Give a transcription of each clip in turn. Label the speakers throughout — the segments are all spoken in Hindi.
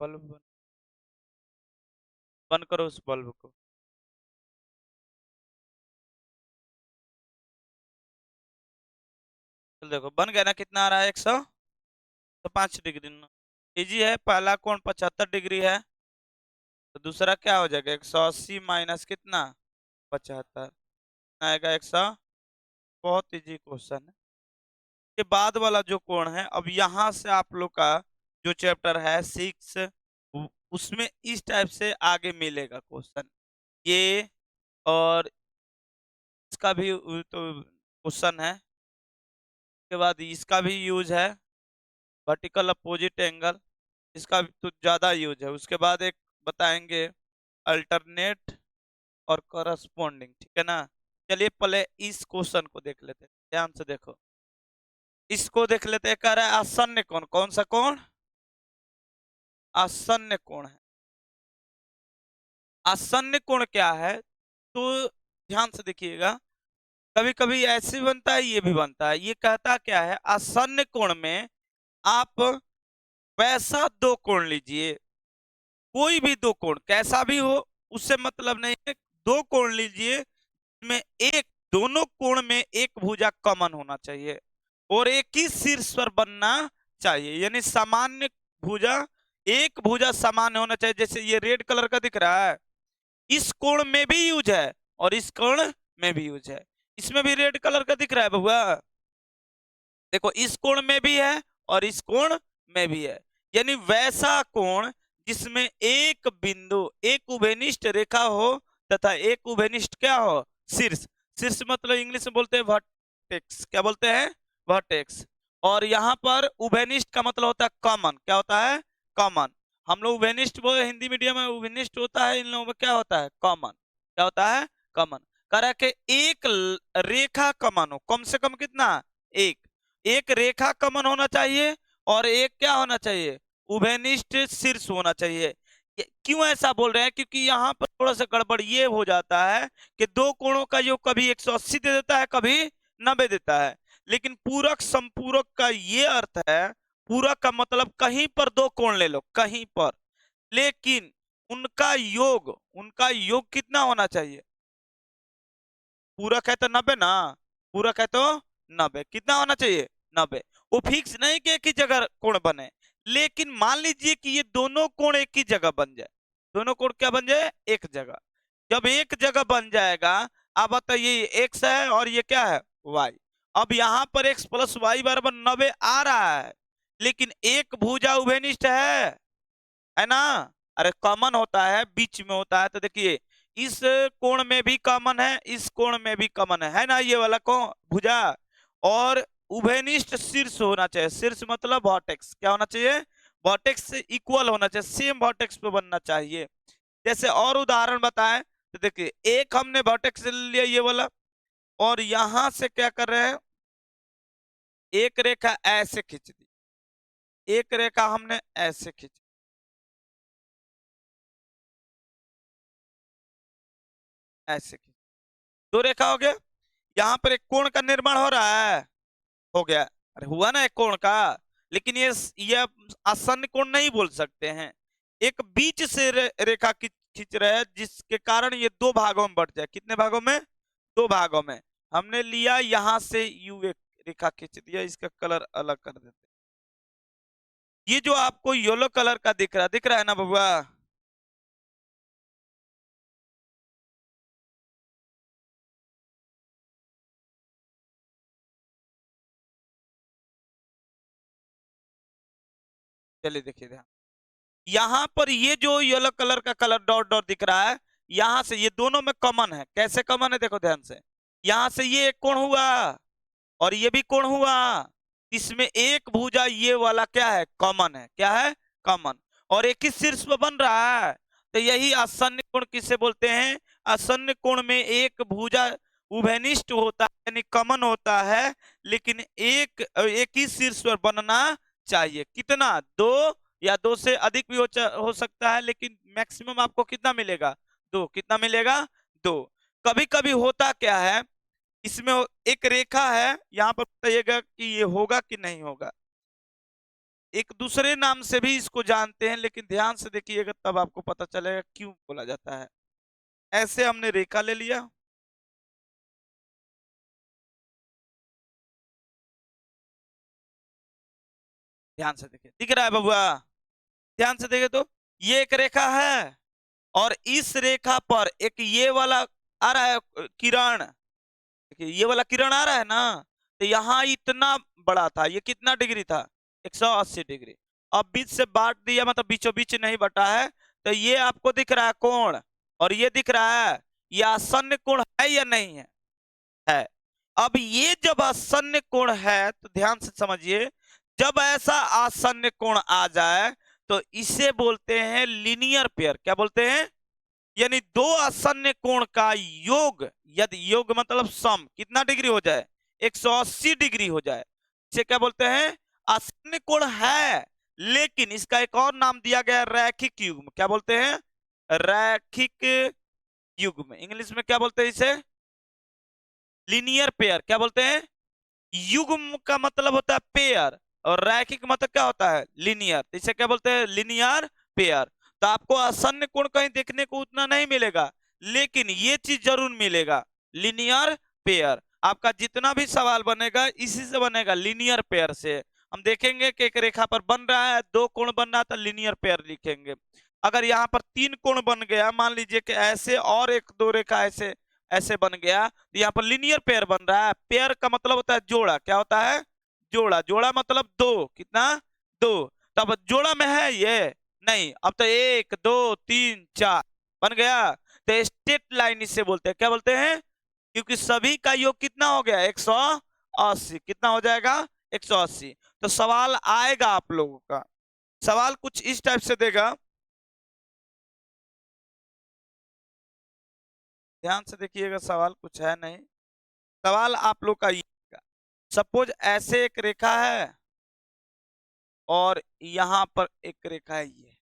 Speaker 1: बल्ब बंद करो उस बल्ब को। चल देखो बन गया ना, कितना आ रहा है? 105 डिग्री। इजी है, पहला कोण 75 डिग्री है, तो दूसरा क्या हो जाएगा? 180 माइनस कितना? 75 आएगा 100। बहुत इजी क्वेश्चन है। के बाद वाला जो कोण है, अब यहाँ से आप लोग का जो चैप्टर है 6, उसमें इस टाइप से आगे मिलेगा क्वेश्चन ये। और इसका भी तो क्वेश्चन है। उसके बाद इसका भी यूज है, वर्टिकल अपोजिट एंगल, इसका भी तो ज्यादा यूज है। उसके बाद एक बताएंगे अल्टरनेट और करस्पॉन्डिंग, ठीक है ना। चलिए पहले इस क्वेश्चन को देख लेते हैं, ध्यान से देखो। इसको देख लेते हैं, कह रहा है आसन्न कोण। कौन सा कोण? आसन्न कोण है। आसन्न कोण क्या है? तो ध्यान से देखिएगा, कभी कभी ऐसे भी बनता है, ये भी बनता है। ये कहता क्या है? आसन्न कोण में आप वैसा दो कोण लीजिए, कोई भी दो कोण कैसा भी हो, उससे मतलब नहीं है। दो कोण लीजिए में एक, दोनों कोण में एक भुजा कॉमन होना चाहिए और एक ही शीर्ष पर बनना चाहिए, यानी सामान्य भुजा, एक भुजा सामान्य होना चाहिए। जैसे ये रेड कलर का दिख रहा है, इस कोण में भी यूज है और इस कोण में भी यूज है। इसमें भी रेड कलर का दिख रहा है बबुआ, देखो इस कोण में भी है और इस कोण में भी है। यानी वैसा कोण जिसमें एक बिंदु, एक उभयनिष्ठ रेखा हो तथा एक उभयनिष्ठ क्या हो? शीर्ष। शीर्ष मतलब इंग्लिश में बोलते हैं वर्टेक्स। क्या बोलते हैं? वर्टेक्स। और यहाँ पर उभयनिष्ठ का मतलब होता है कॉमन। क्या होता है? कॉमन। हम लोग उभयनिष्ठ बोले, हिंदी मीडियम में उभयनिष्ठ होता है, इन लोगों में क्या होता है? कॉमन। क्या होता है? कॉमन। कह रहा है कि एक रेखा कॉमन हो, कम से कम कितना? एक। एक रेखा कमन होना चाहिए और एक क्या होना चाहिए? उभयनिष्ठ शीर्ष होना चाहिए। क्यों ऐसा बोल रहे हैं? क्योंकि यहाँ पर थोड़ा सा गड़बड़ ये हो जाता है कि दो कोणों का योग कभी 180 दे देता है, कभी 90 देता है। लेकिन पूरक संपूरक का ये अर्थ है, पूरक का मतलब कहीं पर दो कोण ले लो, कहीं पर, लेकिन उनका योग कितना होना चाहिए? पूरक है तो 90 ना, पूरक है तो 90। कितना होना चाहिए? 90। वो फिक्स नहीं कि एक ही जगह कोण बने, लेकिन मान लीजिए कि ये दोनों कोण एक ही जगह बन जाए। दोनों कोण क्या बन जाए? एक जगह। जब एक जगह बन जाएगा, अब बताइए ये एक्स है और ये क्या है? वाई। अब यहाँ पर एक्स प्लस वाई बराबर 90 आ रहा है, लेकिन एक भुजा उभयनिष्ठ है ना। अरे कॉमन होता है, बीच में होता है, तो देखिए इस कोण में भी कॉमन है, इस कोण में भी कॉमन है ना, ये वाला कोण भुजा। और उभयनिष्ठ शीर्ष होना चाहिए। शीर्ष मतलब वर्टेक्स। क्या होना चाहिए? वर्टेक्स से इक्वल होना चाहिए, सेम वर्टेक्स पे बनना चाहिए। जैसे और उदाहरण बताएं तो देखिए, एक हमने वर्टेक्स ले लिया ये वाला, और यहां से क्या कर रहे हैं? एक रेखा ऐसे खींच दी, एक रेखा हमने ऐसे खींची, ऐसे खींची, दो रेखा हो गया। यहाँ पर एक कोण का निर्माण हो रहा है, हो गया। अरे हुआ ना एक कोण का। लेकिन ये आसन्न कोण नहीं बोल सकते हैं। एक बीच से रेखा खींच रहे हैं, जिसके कारण ये दो भागों में बढ़ जाए। कितने भागों में? दो भागों में। हमने लिया यहां से यू एक रेखा खींच दिया, इसका कलर अलग कर देते। ये जो आपको येलो कलर का दिख रहा है ना बबुआ, चलिए देखिए ध्यान। यहाँ पर ये जो येलो कलर का कलर डॉट डॉट दिख रहा है, यहां से ये दोनों में कॉमन है। कैसे कॉमन है? देखो ध्यान से, यहां से ये एक कोण हुआ और ये भी कोण हुआ, इसमें एक भुजा ये वाला क्या है? कॉमन है। क्या है? कॉमन। और एक ही शीर्ष पर बन रहा है, तो यही आसन्न कोण किसे बोलते हैं? आसन्न कोण में एक भुजा उभयनिष्ठ होता है, यानी कॉमन होता है, लेकिन एक एक ही शीर्ष पर बनना चाहिए। कितना? दो, या दो से अधिक भी हो सकता है, लेकिन मैक्सिमम आपको कितना मिलेगा? दो। कितना मिलेगा? दो। कभी कभी होता क्या है, इसमें एक रेखा है, यहां पर बताइएगा कि ये होगा कि नहीं होगा। एक दूसरे नाम से भी इसको जानते हैं, लेकिन ध्यान से देखिएगा तब आपको पता चलेगा क्यों बोला जाता है। ऐसे हमने रेखा ले लिया, ध्यान से देखिए, दिख रहा है बबुआ? ध्यान से देखिए तो ये एक रेखा है, और इस रेखा पर एक ये वाला आ रहा है किरण, देखिए ये वाला किरण आ रहा है ना, तो यहाँ इतना बड़ा था, ये कितना डिग्री था? 180 डिग्री। अब बीच से बांट दिया, मतलब बीचों बीच नहीं बटा है, तो ये आपको दिख रहा है कोण, और ये दिख रहा है, ये आसन्न कोण है या नहीं है? है। अब ये जब आसन्न कोण है तो ध्यान से समझिए, जब ऐसा आसन्न कोण आ जाए तो इसे बोलते हैं लीनियर पेयर। क्या बोलते हैं? यानी दो आसन्न कोण का योग, यदि योग मतलब सम कितना डिग्री हो जाए? 180 डिग्री हो जाए, इसे क्या बोलते हैं? आसन्न कोण है, लेकिन इसका एक और नाम दिया गया है, रैखिक युग्म। क्या बोलते हैं? रैखिक युग्म। इंग्लिश में क्या बोलते हैं इसे? Linear pair. क्या बोलते हैं? युग्म का मतलब होता है पेयर, और रैखिक मतलब क्या होता है? लीनियर। इसे क्या बोलते हैं? Linear pair. तो आपको आसन्न कोण कहीं देखने को उतना नहीं मिलेगा, लेकिन ये चीज जरूर मिलेगा, लीनियर पेयर। आपका जितना भी सवाल बनेगा इसी से बनेगा, लीनियर पेयर से। हम देखेंगे कि एक रेखा पर बन रहा है, दो कोण बन रहा है, तो लीनियर पेयर लिखेंगे। अगर यहाँ पर तीन कोण बन गया, मान लीजिए कि ऐसे, और एक दो रेखा ऐसे ऐसे बन गया, तो यहाँ पर लीनियर पेयर बन रहा है। पेयर का मतलब होता है जोड़ा। क्या होता है? जोड़ा। जोड़ा मतलब दो, कितना? दो। तब जोड़ा में है ये? नहीं। अब तो एक दो तीन चार बन गया, तो स्ट्रेट लाइन इसे बोलते हैं। क्या बोलते हैं? क्योंकि सभी का योग कितना हो गया? 180। कितना हो जाएगा? 180। तो सवाल आएगा आप लोगों का, सवाल कुछ इस टाइप से देगा, ध्यान से देखिएगा, सवाल कुछ है नहीं। सवाल आप लोग का ये, सपोज ऐसे एक रेखा है, और यहां पर एक रेखा है ये,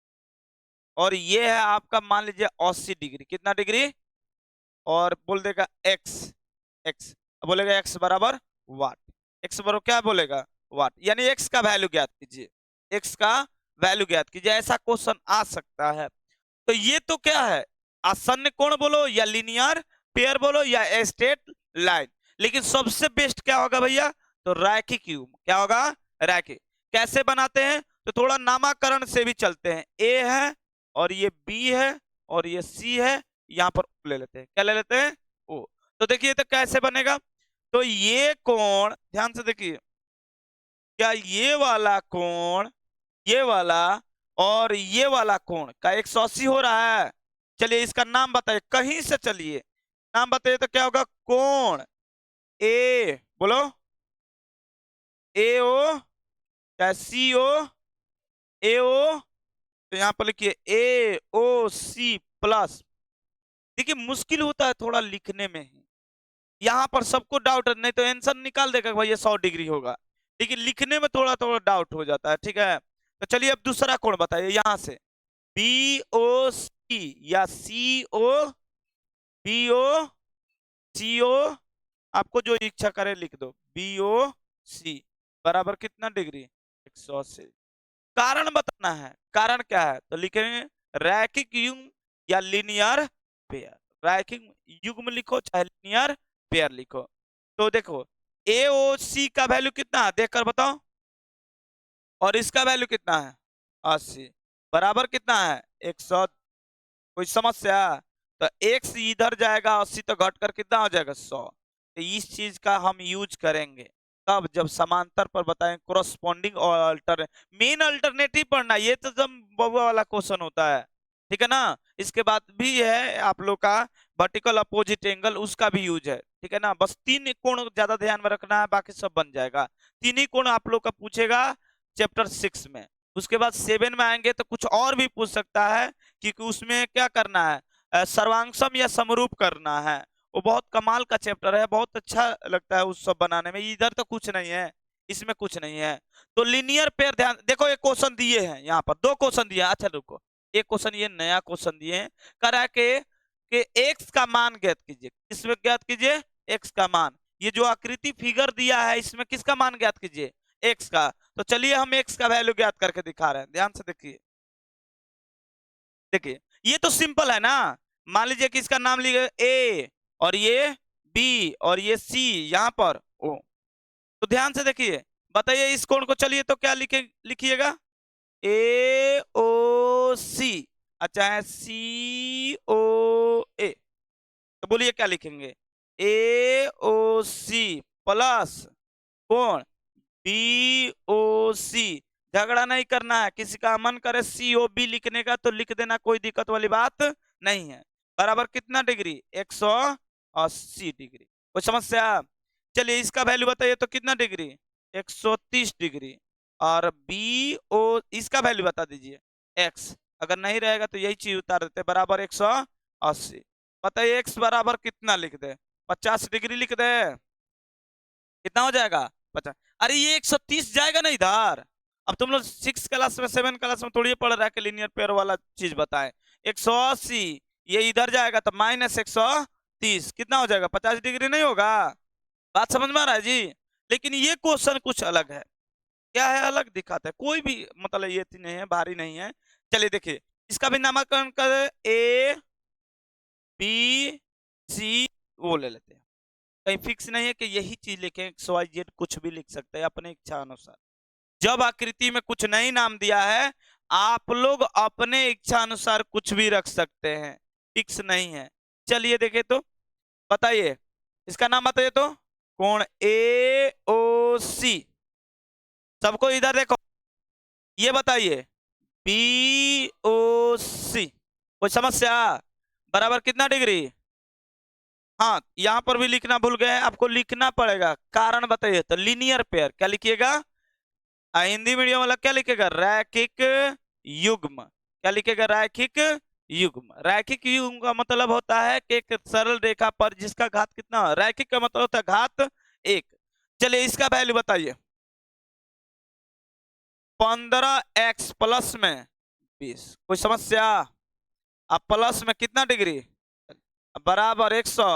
Speaker 1: और ये है आपका मान लीजिए 80 डिग्री। कितना डिग्री? और बोल देगा एक्स। एक्स बोलेगा एक्स बराबर वाट। एक्स बराबर क्या बोलेगा? वाट। यानी एक्स का वैल्यू ज्ञात कीजिए, एक्स का वैल्यू ज्ञात कीजिए, ऐसा क्वेश्चन आ सकता है। तो ये तो क्या है? आसन्न कोण बोलो, या लीनियर पेयर बोलो, या स्ट्रेट लाइन, लेकिन सबसे बेस्ट क्या होगा भैया? तो रैखिक युग्म। क्या होगा? रैखिक। कैसे बनाते हैं? तो थोड़ा नामाकरण से भी चलते हैं। ए है, और ये बी है, और ये सी है, यहां पर ओ ले लेते हैं। क्या ले लेते हैं? ओ। तो देखिए तो कैसे बनेगा, तो ये कोण ध्यान से देखिए, क्या ये वाला कोण, ये वाला और ये वाला कोण का 180 हो रहा है? चलिए इसका नाम बताइए, कहीं से चलिए नाम बताइए, तो क्या होगा? कोण ए, बोलो, ए ओ, या सी ओ, ए ओ, तो यहां पर लिखिए ए ओ सी प्लस। देखिए मुश्किल होता है थोड़ा लिखने में ही, यहाँ पर सबको डाउट है, नहीं तो आंसर निकाल देगा भैया 100 डिग्री होगा, लेकिन लिखने में थोड़ा थोड़ा डाउट हो जाता है। ठीक है, तो चलिए अब दूसरा कोण बताइए, यहां से बी ओ सी, या सी ओ, बी ओ सी ओ, आपको जो इच्छा करे लिख दो, बी ओ सी बराबर कितना डिग्री? 180। कारण बताना है, कारण क्या है? तो लिखेंगे रैखिक युग्म या लीनियर पेयर। रैखिक युग्म लिखो चाहे लीनियर पेयर लिखो। तो देखो AOC का वैल्यू कितना है देखकर बताओ, और इसका वैल्यू कितना है? 80 बराबर कितना है? 100। कोई समस्या? तो x इधर जाएगा, 80 तो घट कर कितना हो जाएगा? 100। तो इस चीज का हम यूज करेंगे तब जब समांतर पर बताएं, कोरोस्पोंडिंग और अल्टर, मेन अल्टरनेटिव पढ़ना, ये तो जब बबुआ वाला क्वेश्चन होता है। ठीक है ना? इसके बाद भी है आप लोग का वर्टिकल अपोजिट एंगल, उसका भी यूज है। ठीक है ना? बस तीन कोण ज्यादा ध्यान में रखना है, बाकी सब बन जाएगा। तीन ही कोण आप लोग का पूछेगा चैप्टर 6 में। उसके बाद 7 में आएंगे तो कुछ और भी पूछ सकता है, क्योंकि उसमें क्या करना है, सर्वांगसम या समरूप करना है। वो बहुत कमाल का चैप्टर है, बहुत अच्छा लगता है उस सब बनाने में। इधर तो कुछ नहीं है, इसमें कुछ नहीं है। तो लीनियर पेयर, ध्यान देखो, एक क्वेश्चन दिए हैं यहाँ पर, दो क्वेश्चन दिए हैं। अच्छा रुको, एक क्वेश्चन ये नया क्वेश्चन दिए हैं, करा के एक्स का मान ज्ञात कीजिए। किसमें ज्ञात कीजिए? एक्स का मान। ये जो आकृति फिगर दिया है इसमें किसका मान ज्ञात कीजिए? एक्स का। तो चलिए हम x का वैल्यू ज्ञात करके दिखा रहे हैं, ध्यान से देखिए। देखिए ये तो सिंपल है ना, मान लीजिए कि इसका नाम लिखे a और ये b और ये c, यहां पर o। तो ध्यान से देखिए, बताइए इस कोण को, चलिए तो क्या लिखिएगा, ए ओ सी, अच्छा है सी ओ ए। तो बोलिए क्या लिखेंगे, ए ओ सी प्लस कोण बी ओ सी। झगड़ा नहीं करना है, किसी का मन करे सी ओ बी लिखने का तो लिख देना, कोई दिक्कत वाली बात नहीं है। बराबर कितना डिग्री, 180 डिग्री। कोई समस्या? चलिए इसका वैल्यू बताइए तो कितना डिग्री, 130 डिग्री। और बी ओ इसका वैल्यू बता दीजिए, एक्स। अगर नहीं रहेगा तो यही चीज उतार देते, बराबर 180। बताइए एक्स बराबर कितना लिख दे, 50 डिग्री लिख दे, कितना हो जाएगा 50। अरे ये 130 जाएगा ना इधर। अब तुम लोग 6 क्लास में 7 क्लास में थोड़ी पढ़ रहा है कि लीनियर पेयर वाला चीज बताए। 180 ये इधर जाएगा तो माइनस 130, कितना हो जाएगा, 50 डिग्री नहीं होगा। बात समझ में आ रहा है जी। लेकिन ये क्वेश्चन कुछ अलग है, क्या है अलग दिखाता है, कोई भी मतलब ये नहीं है, भारी नहीं है। चलिए देखिए इसका भी नामकरण कर, ए बी सी वो ले लेते हैं, कहीं फिक्स नहीं है कि यही चीज लिखें, XYZ कुछ भी लिख सकते हैं अपने इच्छा अनुसार। जब आकृति में कुछ नहीं नाम दिया है, आप लोग अपने इच्छा अनुसार कुछ भी रख सकते हैं, फिक्स नहीं है। चलिए देखे तो बताइए, इसका नाम बताइए तो, कोण ए ओ सी। सबको इधर देखो, ये बताइए बी ओ सी। कोई समस्या? बराबर कितना डिग्री? हाँ यहां पर भी लिखना भूल गए, आपको लिखना पड़ेगा, कारण बताइए तो, लीनियर पेयर। क्या लिखिएगा, हिंदी मीडियम वाला क्या लिखेगा, रैखिक युग्म। क्या लिखेगा, रैखिक युग्म। रैखिक युग्म का मतलब होता है कि एक सरल रेखा पर जिसका घात कितना, रैखिक का मतलब होता है घात 1। चलिए इसका वैल्यू बताइए, 15x प्लस में 20। कोई समस्या? अब प्लस में कितना डिग्री, बराबर 100।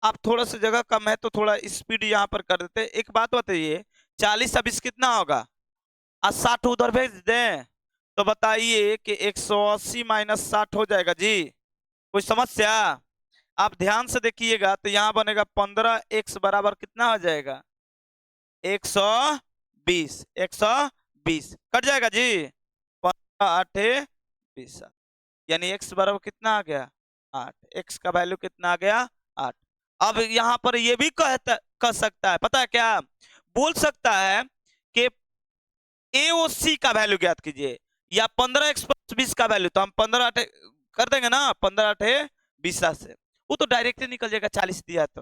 Speaker 1: आप थोड़ा सा जगह कम है तो थोड़ा स्पीड यहाँ पर कर देते। एक बात बताइए, 40 अब इस कितना होगा, आज 60 उधर भेज दें तो बताइए कि 180 माइनस 60 हो जाएगा जी। कोई समस्या? आप ध्यान से देखिएगा तो यहाँ बनेगा 15x बराबर कितना हो जाएगा, 120। 120 कट जाएगा जी, 15 8 20, यानी x बराबर कितना आ गया, 8। x का वैल्यू कितना आ गया, 8। अब यहां पर ये भी कह सकता है, पता है क्या बोल सकता है कि AOC का वैल्यू ज्ञात कीजिए, या 15x प्लस 20 का वैल्यू। तो हम 15 8 कर देंगे ना, 15 8 20 से वो तो डायरेक्ट निकल जाएगा, 40 दिया है तो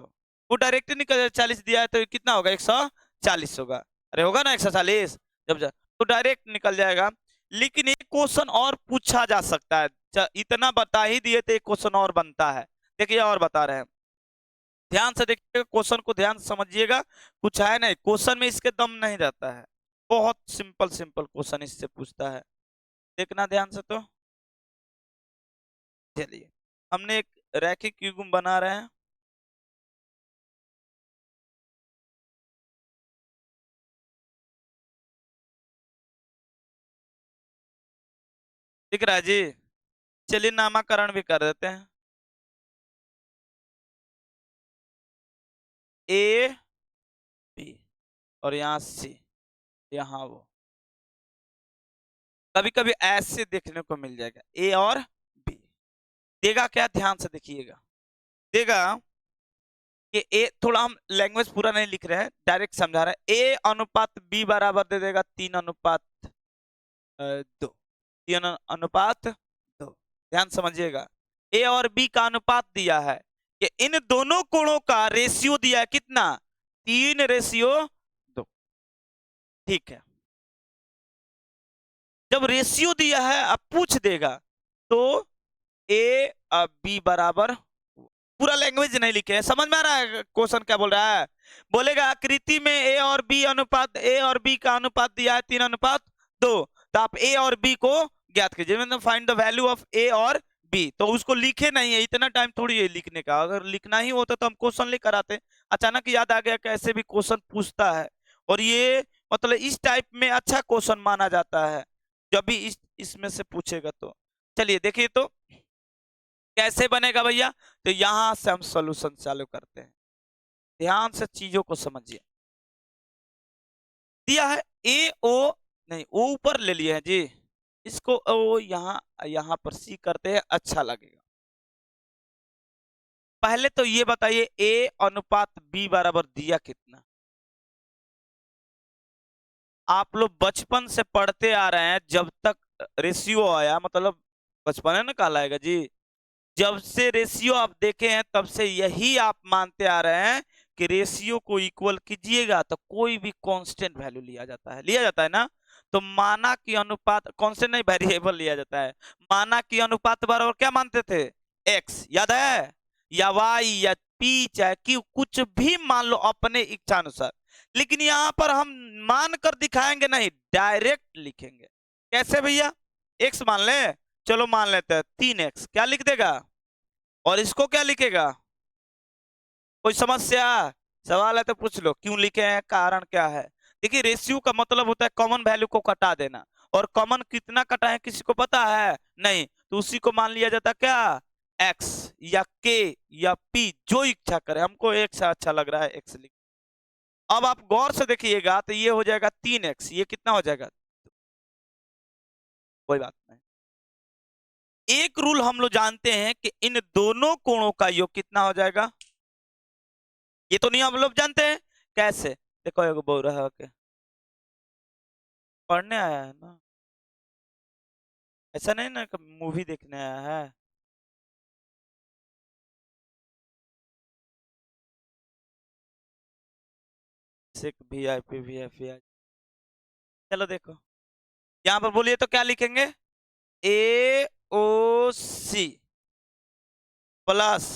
Speaker 1: वो डायरेक्ट निकल जाएगा, 40 दिया है तो कितना होगा, 140 होगा। अरे होगा ना 140, जब तो डायरेक्ट निकल जाएगा। लेकिन एक क्वेश्चन और पूछा जा सकता है, इतना बता ही दिए तो एक क्वेश्चन और बनता है। देखिए और बता रहे हैं, ध्यान से देखिएगा, क्वेश्चन को ध्यान से समझिएगा, कुछ है नहीं क्वेश्चन में, इसके दम नहीं रहता है, बहुत सिंपल सिंपल क्वेश्चन इससे पूछता है, देखना ध्यान से तो। चलिए हमने एक रैखिक युग्म बना रहे हैं, दिख रहा है जी। चलिए नामकरण भी कर देते हैं, ए बी और यहाँ सी, यहाँ वो। कभी कभी ऐसे देखने को मिल जाएगा, ए और बी देगा क्या, ध्यान से देखिएगा, देगा कि ए, थोड़ा हम लैंग्वेज पूरा नहीं लिख रहे हैं, डायरेक्ट समझा रहे हैं, ए अनुपात बी बराबर दे देगा 3 अनुपात 2, 3 अनुपात 2। ध्यान समझिएगा, ए और बी का अनुपात दिया है कि इन दोनों कोणों का रेशियो दिया है कितना, 3:2। ठीक है, जब रेशियो दिया है अब पूछ देगा तो ए और बी बराबर, पूरा लैंग्वेज नहीं लिखे हैं, समझ में आ रहा है क्वेश्चन क्या बोल रहा है। बोलेगा आकृति में ए और बी अनुपात, ए और बी का अनुपात दिया है 3:2, तो आप ए और बी को ज्ञात कीजिए, मतलब फाइंड द वैल्यू ऑफ ए और बी। तो उसको लिखे नहीं है, इतना टाइम थोड़ी है लिखने का, अगर लिखना ही होता तो हम क्वेश्चन लेकर आते। अचानक याद आ गया कैसे भी क्वेश्चन पूछता है, और ये मतलब इस टाइप में अच्छा क्वेश्चन माना जाता है जब भी इसमें से पूछेगा तो। चलिए देखिए तो कैसे बनेगा भैया। तो यहां से हम सॉल्यूशन चालू करते हैं, ध्यान से चीजों को समझिए। दिया है ए ओ, नहीं ओ ऊपर ले लिए हैं जी, इसको ओ यहाँ यहाँ पर सी करते हैं, अच्छा लगेगा। पहले तो ये बताइए ए अनुपात बी बराबर दिया कितना। आप लोग बचपन से पढ़ते आ रहे हैं, जब तक रेशियो आया, मतलब बचपन है ना कहलाएगा जी, जब से रेशियो आप देखे हैं तब से यही आप मानते आ रहे हैं कि रेशियो को इक्वल कीजिएगा तो कोई भी कांस्टेंट वैल्यू लिया जाता है ना। तो माना कि अनुपात कांस्टेंट नहीं, वेरिएबल लिया जाता है। माना कि अनुपात बराबर क्या मानते थे, एक्स, याद है, या वाई या पी चाहे क्यू, कुछ भी मान लो अपने इच्छा अनुसार। लेकिन यहां पर हम मान कर दिखाएंगे नहीं, डायरेक्ट लिखेंगे। कैसे भैया, एक्स मान ले, चलो मान लेते हैं 3x, क्या लिख देगा, और इसको क्या लिखेगा। कोई समस्या, सवाल है तो पूछ लो, क्यों लिखे हैं, कारण क्या है। देखिए रेशियो का मतलब होता है कॉमन वैल्यू को कटा देना, और कॉमन कितना कटा है किसी को पता है नहीं, तो उसी को मान लिया जाता क्या, x या k या p, जो इच्छा करे। हमको x अच्छा लग रहा है, x लिख। अब आप गौर से देखिएगा तो ये हो जाएगा 3x, ये कितना हो जाएगा, कोई बात नहीं। एक रूल हम लोग जानते हैं कि इन दोनों कोणों का योग कितना हो जाएगा, ये तो नहीं हम लोग जानते हैं, कैसे। देखो एगो बोल रहा है कि पढ़ने आया है ना, ऐसा नहीं ना कि मूवी देखने आया है। सिख वीआईपी वीआईपी, चलो देखो यहाँ पर बोलिए तो क्या लिखेंगे, ए ओ सी प्लस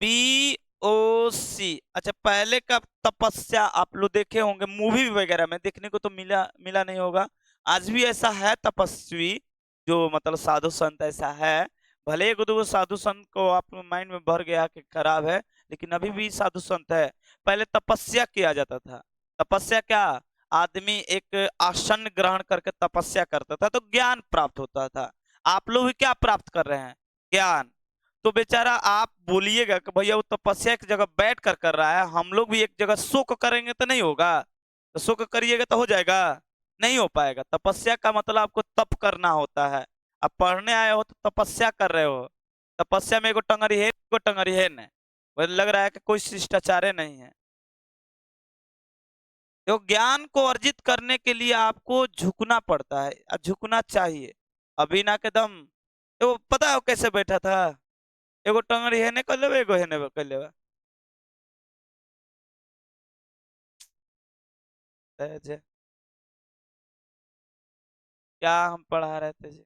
Speaker 1: बी ओ सी। अच्छा पहले का तपस्या आप लोग देखे होंगे मूवी वगैरह में, देखने को तो मिला मिला नहीं होगा। आज भी ऐसा है तपस्वी, जो मतलब साधु संत ऐसा है, भले एक दो साधु संत को आप माइंड में भर गया कि खराब है, लेकिन अभी भी साधु संत है। पहले तपस्या किया जाता था। तपस्या क्या, आदमी एक आसन ग्रहण करके तपस्या करता था तो ज्ञान प्राप्त होता था। आप लोग भी क्या प्राप्त कर रहे हैं, ज्ञान। तो बेचारा आप बोलिएगा कि भैया वो तपस्या एक जगह बैठ कर रहा है, हम लोग भी एक जगह शोक करेंगे तो नहीं होगा, तो शोक करिएगा तो हो जाएगा, नहीं हो पाएगा। तपस्या का मतलब आपको तप करना होता है। आप पढ़ने आए हो तो तपस्या कर रहे हो, तपस्या में एगो टंगरी है एगो टंगरी है नहीं, मुझे लग रहा है कि कोई शिष्टाचार नहीं है। तो ज्ञान को अर्जित करने के लिए आपको झुकना पड़ता है, और झुकना चाहिए। अभी ना के दम, वो पता है वो कैसे बैठा था, एगो टंगड़ी हेने कर लेबे एगो हेने कर लेबे, जे क्या हम पढ़ा रहे थे जी,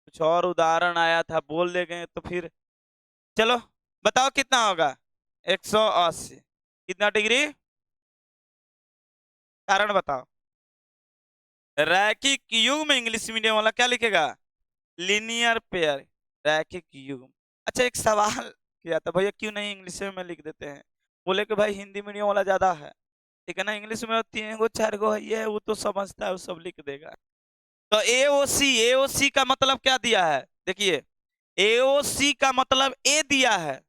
Speaker 1: कुछ और उदाहरण आया था बोल दे गए तो फिर। चलो बताओ कितना होगा, 180 कितना डिग्री, कारण बताओ। रैखिक युग्म में इंग्लिश मीडियम वाला क्या लिखेगा, लीनियर पेयर, रैखिक युग्म। अच्छा एक सवाल किया था, भैया क्यों नहीं इंग्लिश में लिख देते हैं, बोले कि भाई हिंदी मीडियम वाला ज्यादा है, ठीक है ना, इंग्लिश में 3 गो 4 गो है, ये वो तो समझता है, वो सब लिख देगा। तो एओसी का मतलब क्या दिया है, देखिए एओसी का मतलब ए दिया है,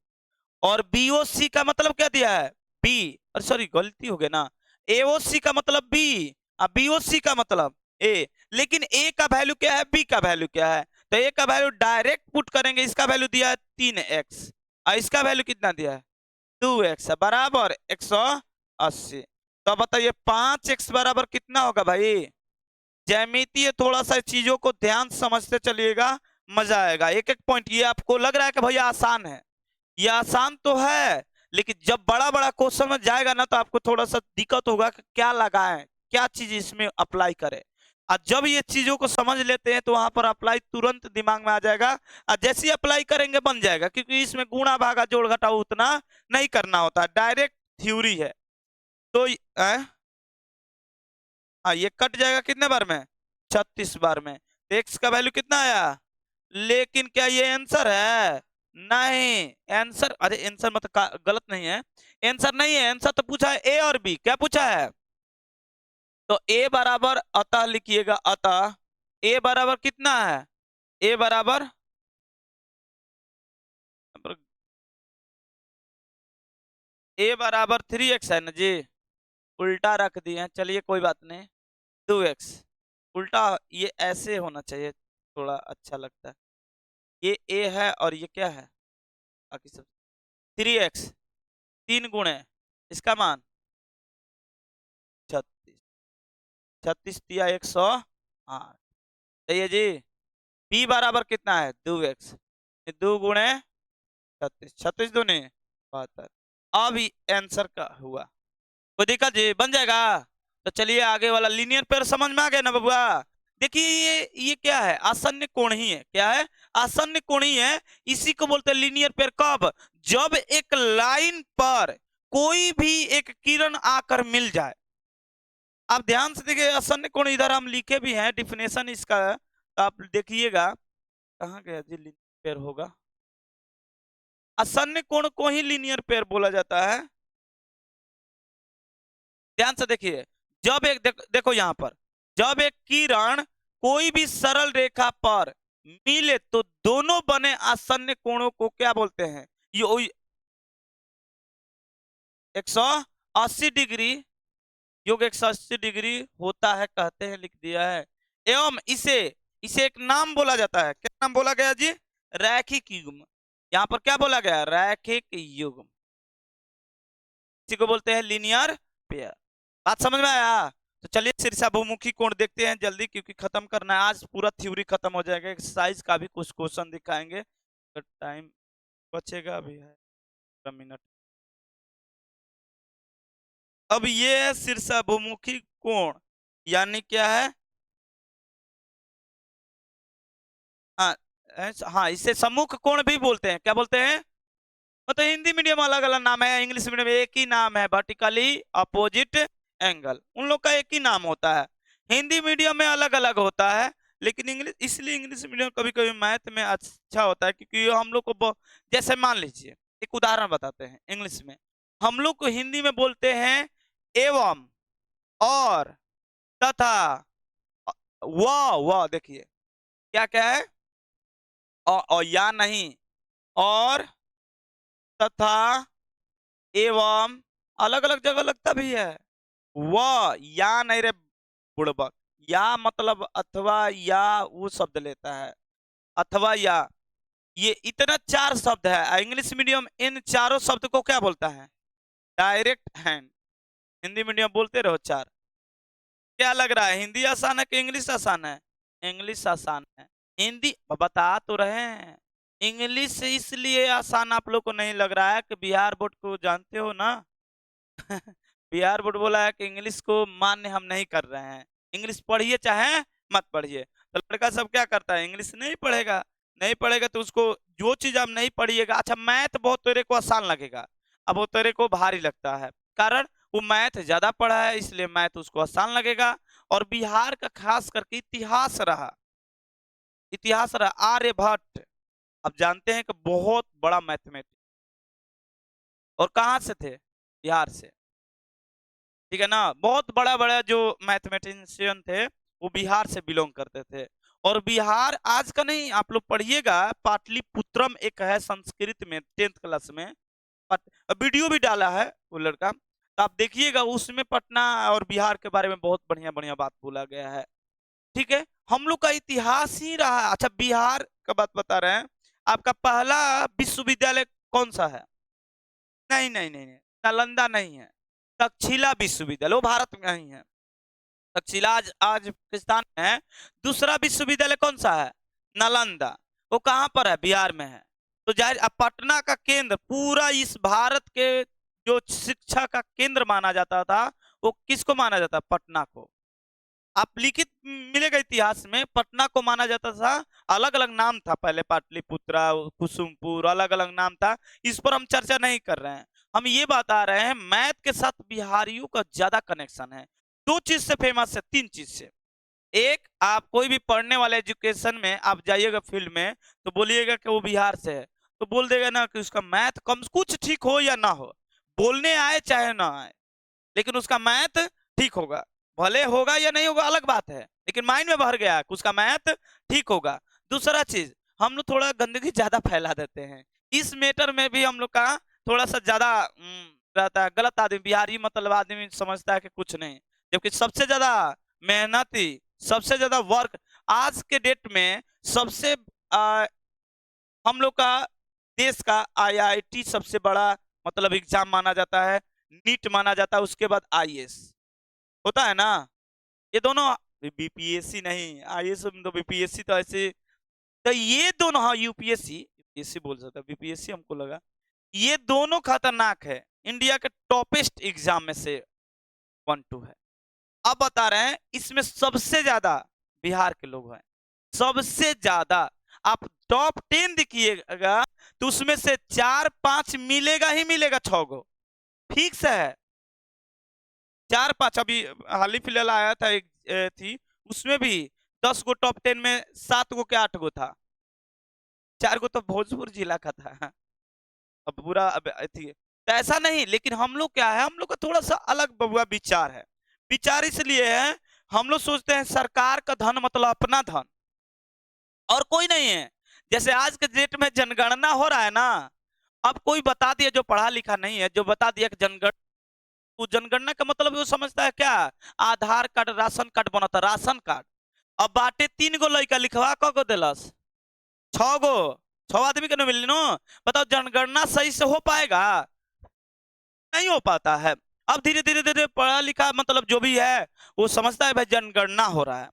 Speaker 1: और बीओसी का मतलब क्या दिया है, बी। अरे सॉरी गलती हो गई ना, एओसी का मतलब बी और बीओसी का मतलब ए। लेकिन ए का वैल्यू क्या है, बी का वैल्यू क्या है, तो ए का वैल्यू डायरेक्ट पुट करेंगे, इसका वैल्यू दिया है 3x, और इसका वैल्यू कितना दिया है 2x, बराबर 180। तो बताइए 5x बराबर कितना होगा भाई, ज्यामितीय थोड़ा सा चीजों को ध्यान समझते चलिएगा, मजा आएगा। एक एक पॉइंट, ये आपको लग रहा है कि भैया आसान है, ये आसान तो है, लेकिन जब बड़ा बड़ा क्वेश्चन में जाएगा ना तो आपको थोड़ा सा दिक्कत होगा कि क्या लगाएं, क्या चीज इसमें अप्लाई करें। और जब ये चीजों को समझ लेते हैं तो वहां पर अप्लाई तुरंत दिमाग में आ जाएगा, और जैसे ही अप्लाई करेंगे बन जाएगा, क्योंकि इसमें गुणा भागा जोड़ घटाव उतना नहीं करना होता, डायरेक्ट थ्योरी है। तो हाँ ये कट जाएगा कितने बार में, 36 बार में। तो एक्स का वैल्यू कितना आया, लेकिन क्या ये आंसर है, नहीं आंसर, अरे आंसर मतलब गलत नहीं है, आंसर नहीं है, आंसर तो पूछा है ए और बी, क्या पूछा है? तो ए बराबर अतः लिखिएगा, अतः ए बराबर कितना है? ए बराबर ए बराबर 3x है ना जी, उल्टा रख दिए हैं, चलिए कोई बात नहीं, 2x उल्टा, ये ऐसे होना चाहिए, थोड़ा अच्छा लगता है। ये ए है और ये क्या है, बाकी सब 3x, 3 गुणे इसका मान 36, 36 दिया 108, सही है जी। b बराबर कितना है 2x, 2 गुणे 36, 36 दूनी 72, अब आंसर का हुआ, कोई दिक्कत जी, बन जाएगा। तो चलिए आगे वाला लीनियर पेयर समझ में आ गया ना बबुआ। देखिए ये क्या है, आसन्न कोणीय है, क्या है? आसन्न कोणीय है, इसी को बोलते हैं लीनियर पेयर। कब? जब एक लाइन पर कोई भी एक किरण आकर मिल जाए। आप ध्यान से देखिए, आसन्न कोण इधर हम लिखे भी हैं डिफिनेशन इसका, तो आप देखिएगा कहाँ गया जी, लीनियर पेयर होगा, आसन्न कोण को ही लीनियर पेयर बोला जाता है। ध्यान से देखिए, जब एक देखो यहां पर, जब एक किरण कोई भी सरल रेखा पर मिले तो दोनों बने आसन्न कोणों को क्या बोलते हैं? ये 180 डिग्री, योग 180 डिग्री होता है कहते हैं, लिख दिया है। एवं इसे इसे एक नाम बोला जाता है, क्या नाम बोला गया जी? रैखिक युग्म। यहां पर क्या बोला गया? रैखिक युग्म, इसी को बोलते हैं लीनियर पेयर। बात समझ में आया? तो चलिए शीर्षाभिमुखी कोण देखते हैं जल्दी, क्योंकि खत्म करना है आज, पूरा थ्योरी खत्म हो जाएगा, एक्सरसाइज का भी कुछ क्वेश्चन दिखाएंगे, तो टाइम बचेगा अभी है मिनट। अब ये है शीर्षाभिमुखी कोण, यानी क्या है? हाँ, हाँ, इसे सम्मुख कोण भी बोलते हैं, क्या बोलते हैं? मतलब हिंदी मीडियम अलग अलग नाम है, इंग्लिश मीडियम एक ही नाम है, वर्टिकली अपोजिट एंगल, उन लोग का एक ही नाम होता है। हिंदी मीडियम में अलग अलग होता है, लेकिन इंग्लिश, इसलिए इंग्लिश मीडियम कभी कभी मैथ में अच्छा होता है, क्योंकि हम लोग को जैसे मान लीजिए एक उदाहरण बताते हैं, इंग्लिश में हम लोग को हिंदी में बोलते हैं एवं, और, तथा, वह देखिए क्या क्या है, और या नहीं, और, तथा, एवं, अलग अलग जगह लगता भी है। वह या नहीं रे बुड़बक, या मतलब अथवा या वो शब्द लेता है, अथवा या, ये इतना 4 शब्द है। इंग्लिश मीडियम इन चारों शब्द को क्या बोलता है? Direct hand. हिंदी मीडियम बोलते रहो 4। क्या लग रहा है, हिंदी आसान है कि इंग्लिश आसान है? इंग्लिश आसान है। हिंदी बता तो रहे हैं, इंग्लिश इसलिए आसान आप लोग को नहीं लग रहा है कि बिहार बोर्ड को जानते हो ना। बिहार बोर्ड बोला है कि इंग्लिश को मान्य हम नहीं कर रहे हैं, इंग्लिश पढ़िए चाहे मत पढ़िए। तो लड़का सब क्या करता है, इंग्लिश नहीं पढ़ेगा, नहीं पढ़ेगा तो उसको जो चीज आप नहीं पढ़िएगा, अच्छा मैथ बहुत तेरे को आसान लगेगा, अब वो तेरे को भारी लगता है, कारण वो मैथ ज्यादा पढ़ा है, इसलिए मैथ उसको आसान लगेगा। और बिहार का खास करके इतिहास रहा, इतिहास रहा, आर्यभट्ट, अब जानते हैं कि बहुत बड़ा मैथमेटिक्स, और कहाँ से थे? बिहार से, ठीक है ना, बहुत बड़ा बड़ा जो मैथमेटिशियन थे वो बिहार से बिलोंग करते थे। और बिहार आज का नहीं, आप लोग पढ़िएगा, पाटलिपुत्रम एक है संस्कृत में 10th क्लास में, वीडियो भी डाला है वो लड़का, तो आप देखिएगा, उसमें पटना और बिहार के बारे में बहुत बढ़िया बढ़िया बात बोला गया है। ठीक है, हम लोग का इतिहास ही रहा। अच्छा, बिहार का बात बता रहे हैं, आपका पहला विश्वविद्यालय कौन सा है? नहीं नहीं नहीं नहीं, नालंदा नहीं है, तक्षशिला विश्वविद्यालय, वो भारत में नहीं है, तक्षशिला आज पाकिस्तान में है। दूसरा विश्वविद्यालय कौन सा है? नालंदा, वो कहाँ पर है? बिहार में है। तो जाहिर, अब पटना का केंद्र, पूरा इस भारत के जो शिक्षा का केंद्र माना जाता था, वो किसको माना जाता? पटना को। आप लिखित मिलेगा इतिहास में, पटना को माना जाता था, अलग अलग नाम था पहले, पाटलिपुत्रा, कुसुमपुर, अलग अलग नाम था, इस पर हम चर्चा नहीं कर रहे हैं। हम ये बता रहे हैं मैथ के साथ बिहारियों का ज्यादा कनेक्शन है। 2 चीज से फेमस है, 3 चीज से। एक, आप कोई भी पढ़ने वाले एजुकेशन में आप जाइएगा फील्ड में, तो बोलिएगा कि वो बिहार से है, तो बोल देगा ना कि उसका मैथ कम कुछ ठीक हो या ना हो, बोलने आए चाहे ना आए, लेकिन उसका मैथ ठीक होगा। भले होगा या नहीं होगा अलग बात है, लेकिन माइंड में भर गया कि उसका मैथ ठीक होगा। दूसरा चीज, हम लोग थोड़ा गंदगी ज्यादा फैला देते हैं, इस मैटर में भी हम लोग का थोड़ा सा ज्यादा रहता है। गलत आदमी, बिहारी मतलब आदमी समझता है कि कुछ नहीं, जबकि सबसे ज्यादा मेहनती, सबसे ज्यादा वर्क आज के डेट में सबसे हम लोग का देश का आईआईटी सबसे बड़ा मतलब एग्जाम माना जाता है, नीट माना जाता है, उसके बाद आईएएस होता है ना। ये दोनों बीपीएससी नहीं, आईएएस तो बीपीएससी तो ऐसे, तो ये दोनों, हाँ यूपीएससी, यूपीएससी बोल सकता है, बीपीएससी हमको लगा। ये दोनों खतरनाक है, इंडिया के टॉपेस्ट एग्जाम में से 1-2 है। अब बता रहे हैं इसमें सबसे ज्यादा बिहार के लोग हैं, सबसे ज्यादा। आप टॉप 10 देखिएगा तो उसमें से 4-5 मिलेगा ही मिलेगा, 6 गो फिक्स है। 4-5 अभी हाल ही फिलहाल आया था एक थी, उसमें भी 10 गो टॉप 10 में 7 गो के 8 गो था, 4 गो तो भोजपुर जिला का था। अब पूरा अब थी तो ऐसा नहीं, लेकिन हम लोग क्या है, हम लोग का थोड़ा सा अलग बबुआ विचार है। विचार इसलिए है, हम लोग सोचते हैं सरकार का धन मतलब अपना धन, और कोई नहीं है। जैसे आज के डेट में जनगणना हो रहा है ना, अब कोई बता दिया जो पढ़ा लिखा नहीं है, जो बता दिया कि जनगणना, वो जनगणना का मतलब वो समझता है क्या, आधार कार्ड राशन कार्ड बना था, राशन कार्ड। अब बाटे 3 गो लड़का लिखवा को दिलस, 6 गो, 6 आदमी के न मिली नो। बताओ जनगणना सही से हो पाएगा, नहीं हो पाता है। अब धीरे धीरे धीरे पढ़ा लिखा मतलब जो भी है वो समझता है भाई जनगणना हो रहा है,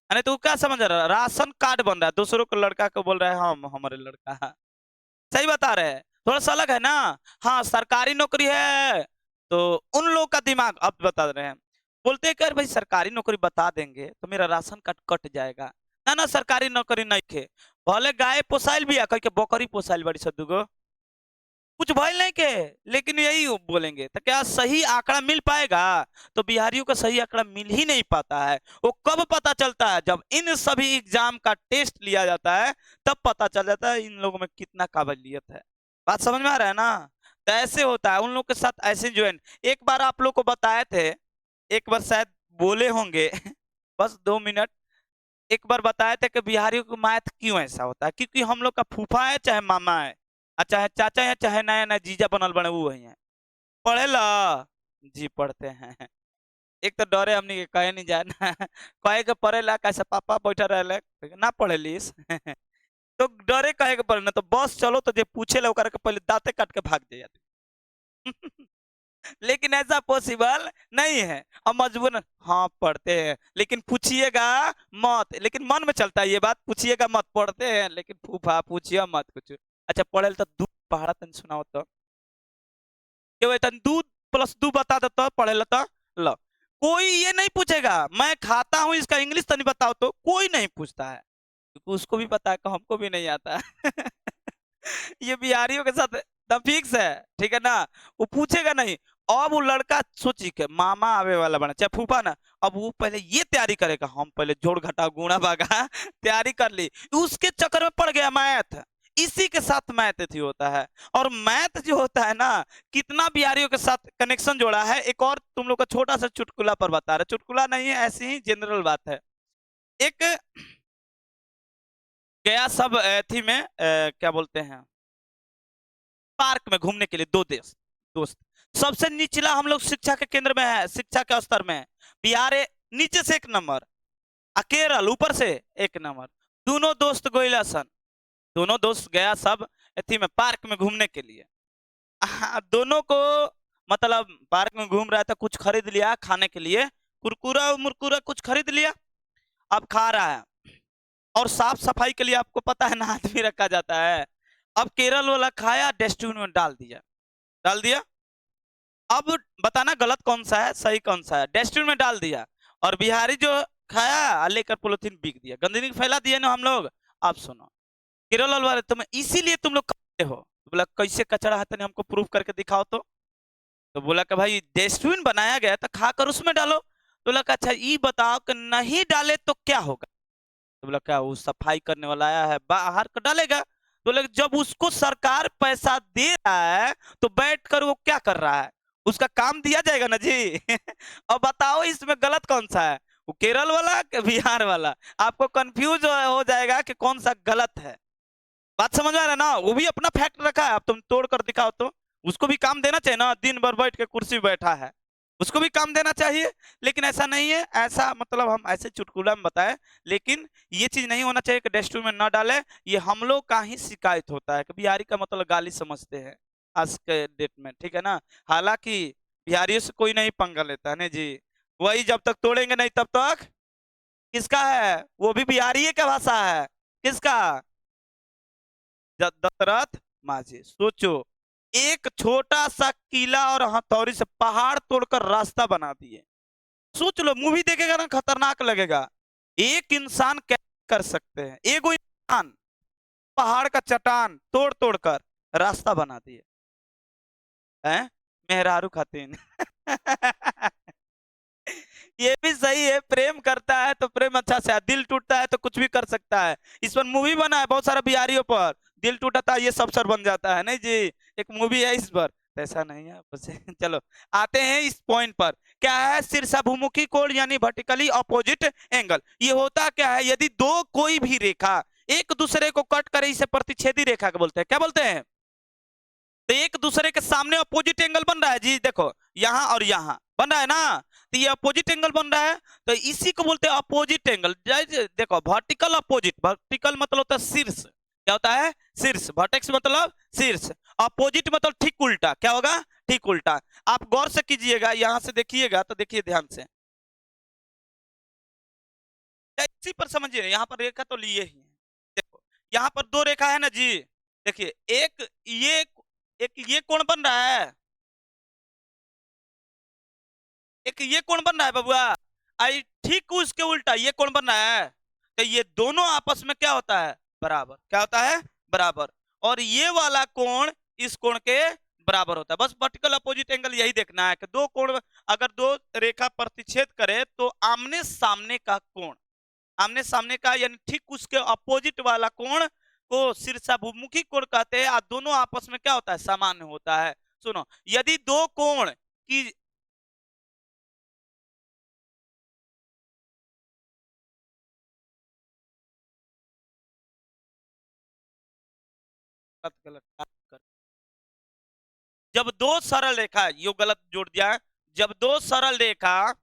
Speaker 1: अरे तो क्या समझ रहा है, राशन कार्ड बन रहा है, दूसरों को लड़का को बोल रहा है हम हमारे लड़का है। सही बता रहे हैं, थोड़ा सा अलग है ना। हाँ सरकारी नौकरी है तो उन लोग का दिमाग, अब बता रहे हैं, बोलते हैं कि अरे भाई सरकारी नौकरी बता देंगे तो मेरा राशन कार्ड कट जाएगा। ना ना सरकारी नौकरी नहीं खे, भले गाय पोसाइल भी है, कह के बकरी पोसाइल बड़ी सा दुगो, कुछ भइल नहीं के, लेकिन यही बोलेंगे तो क्या सही आंकड़ा मिल पाएगा। तो बिहारियों का सही आंकड़ा मिल ही नहीं पाता है। वो कब पता चलता है, जब इन सभी एग्जाम का टेस्ट लिया जाता है, तब पता चल जाता है इन लोगों में कितना काबिलियत है। बात समझ में आ रहा है ना। तो ऐसे होता है उन लोग के साथ, ऐसे जो है, एक बार आप लोग को बताए थे, एक बार शायद बोले होंगे बस 2 मिनट, एक बार बताए थे कि बिहारियों को मैथ क्यों ऐसा होता है, क्योंकि हम लोग का फूफा है चाहे मामा है, चाहे चाचा है चाहे नया नया जीजा बनल बने वो है, पढ़े ला जी पढ़ते हैं। एक तो डरे हमनी के कहे नहीं जाए ना कहे के पढ़े ला, कैसे पापा बैठा रहे ना पढ़े लीस तो डरे कहे के पढ़े ना, तो बस चलो तो जे पूछे ला ओकरा के पहले दांते काट के भाग जाए लेकिन ऐसा पॉसिबल नहीं है, अब मजबूरन हाँ पढ़ते हैं, लेकिन पूछिएगा मत, लेकिन मन में चलता है ये बात, पूछिएगा मत, पढ़ते हैं लेकिन फूफा पूछिए मत कुछ। अच्छा पढ़े तो दू पहाड़ा तन सुनाओ तो, क्यों तन 2 + 2 बता दो तो पढ़े ला तो लो। कोई ये नहीं पूछेगा मैं खाता हूँ इसका इंग्लिश तो नहीं बताओ, तो कोई नहीं पूछता है, क्योंकि उसको भी पता है कि हमको भी नहीं आता है ये बिहारियों के साथ तब फिक्स है, ठीक है ना। वो पूछेगा नहीं। अब वो लड़का सोची के मामा आवे वाला बना चाहे फूफा ना, अब वो पहले ये तैयारी करेगा, हम पहले जोड़ घटा गुणा भागा तैयारी कर ली, उसके चक्कर में पड़ गया मैथ, इसी के साथ मैथ थी होता है। और मैथ जो होता है ना, कितना बिहारियों के साथ कनेक्शन जोड़ा है, एक और तुम लोग का छोटा सा चुटकुला पर बता रहे, चुटकुला नहीं है ऐसी ही जनरल बात है। एक गया सब थी में क्या बोलते हैं, पार्क में घूमने के लिए 2 दोस्त, सबसे निचला हम लोग शिक्षा के केंद्र में है, शिक्षा के स्तर में है। बिहार नीचे से 1 नंबर, केरल ऊपर से 1 नंबर। दोनों दोस्त गोइला सन, दोनों दोस्त गया सब एथी में पार्क में घूमने के लिए। दोनों को मतलब पार्क में घूम रहा था, कुछ खरीद लिया खाने के लिए, कुरकुरा मुरकुरा कुछ खरीद लिया, अब खा रहा है। और साफ सफाई के लिए आपको पता है ना हाथ भी रखा जाता है। अब केरल वाला खाया डस्टबिन में डाल दिया। अब बताना गलत कौन सा है सही कौन सा है, डस्टबिन में डाल दिया। और बिहारी जो खाया लेकर पोलिथीन बिक दिया, गंदगी फैला दिया ना हम लोग। अब सुनो, केरल वाले तुम इसीलिए तुम लोग करते हो, तो बोला कैसे कचरा है तने हमको प्रूफ करके दिखाओ तो बोला कि भाई डस्टबिन बनाया गया तो खाकर उसमें डालो। तो बोला अच्छा ये बताओ कि नहीं डाले तो क्या होगा। तो बोला क्या वो सफाई करने वाला आया है बाहर का डालेगा, तो लेकिन जब उसको सरकार पैसा दे रहा है तो बैठकर वो क्या कर रहा है, उसका काम दिया जाएगा ना जी। अब बताओ इसमें गलत कौन सा है, वो केरल वाला कि बिहार वाला? आपको कंफ्यूज हो जाएगा कि कौन सा गलत है। बात समझ में आ रहा है ना? वो भी अपना फैक्ट रखा है, अब तुम तोड़ कर दिखाओ तो उसको भी काम देना चाहिए ना, दिन भर बैठ के कुर्सी पे बैठा है, उसको भी काम देना चाहिए। लेकिन ऐसा नहीं है, ऐसा मतलब हम ऐसे चुटकुला में बताए, लेकिन ये चीज नहीं होना चाहिए कि डस्टबिन में न डाले। ये हम लोग का ही शिकायत होता है कि बिहारी का मतलब गाली समझते हैं आज के डेट में, ठीक है ना। हालांकि बिहारियों से कोई नहीं पंगा लेता है ना जी, वही जब तक तोड़ेंगे नहीं तब तक किसका है, वो भी बिहारी का भाषा है, किसका? दशरथ माझी। सोचो, एक छोटा सा किला और हथौड़ी से पहाड़ तोड़कर रास्ता बना दिए। सोच लो, मूवी देखेगा ना खतरनाक लगेगा। एक इंसान कैसे कर सकते हैं, एगो इंसान पहाड़ का चट्टान तोड़ तोड़ कर रास्ता बना दिए हैं, मेहरारू खातिन। ये भी सही है, प्रेम करता है तो प्रेम अच्छा से है, दिल टूटता है तो कुछ भी कर सकता है। इस पर मूवी बना है बहुत सारा बिहारियों पर, दिल टूटा ये सब सर बन जाता है नहीं जी, एक मूवी है इस पर। तो ऐसा नहीं है बस। चलो आते हैं इस पॉइंट पर। क्या है शीर्षाभिमुखी कोण यानी वर्टिकली अपोजिट एंगल? ये होता क्या है, यदि दो कोई भी रेखा एक दूसरे को कट करे इसे प्रतिच्छेदी रेखा के बोलते हैं, क्या बोलते हैं? तो एक दूसरे के सामने अपोजिट एंगल बन रहा है जी, देखो यहाँ और यहाँ बन रहा है ना, तो ये अपोजिट एंगल बन रहा है, तो इसी को बोलते हैं अपोजिट एंगल। देखो वर्टिकल अपोजिट, वर्टिकल मतलब होता है शीर्ष, क्या होता है? शीर्ष। वर्टेक्स मतलब शीर्ष, अपोजिट मतलब ठीक उल्टा, क्या होगा? ठीक उल्टा। आप गौर से कीजिएगा, यहां से देखिएगा तो देखिए ध्यान से, इसी पर समझिए, यहाँ पर रेखा तो लिए ही है, देखो यहाँ पर दो रेखा है ना जी, देखिए ये एक ये कोण बन रहा है, एक ये कोण बन रहा है बबुआ, आई ठीक उसके उल्टा ये कोण बन रहा है, तो ये दोनों आपस में क्या होता है? बराबर। क्या होता है? बराबर। और ये वाला कोण इस कोण के बराबर होता है। बस वर्टिकल अपोजिट एंगल यही देखना है कि दो कोण अगर दो रेखा प्रतिच्छेद करे तो आमने सामने का कोण, आमने सामने का यानी ठीक उसके अपोजिट वाला कोण को शीर्षाभिमुखी कोण कहते हैं, और दोनों आपस में क्या होता है? समान होता है। सुनो, यदि दो कोण की गलत गलत, जब दो सरल रेखा, यो गलत जोड़ दिया है, जब दो सरल रेखा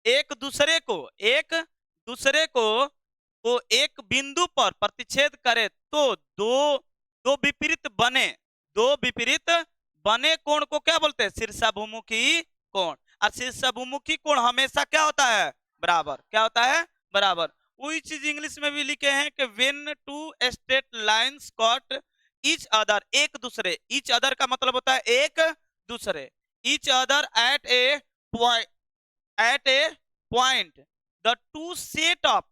Speaker 1: एक दूसरे को एक दूसरे को एक बिंदु पर प्रतिच्छेद करे तो दो दो विपरीत बने, दो विपरीत बने कोण को क्या बोलते हैं? शीर्षाभिमुखी कोण। और शीर्षाभिमुखी कोण हमेशा क्या होता है? बराबर। क्या होता है? बराबर। वही चीज इंग्लिश में भी लिखे हैं कि when two straight lines cut each other, एक दूसरे, ईच अदर का मतलब होता है एक दूसरे, each other at A point the two set of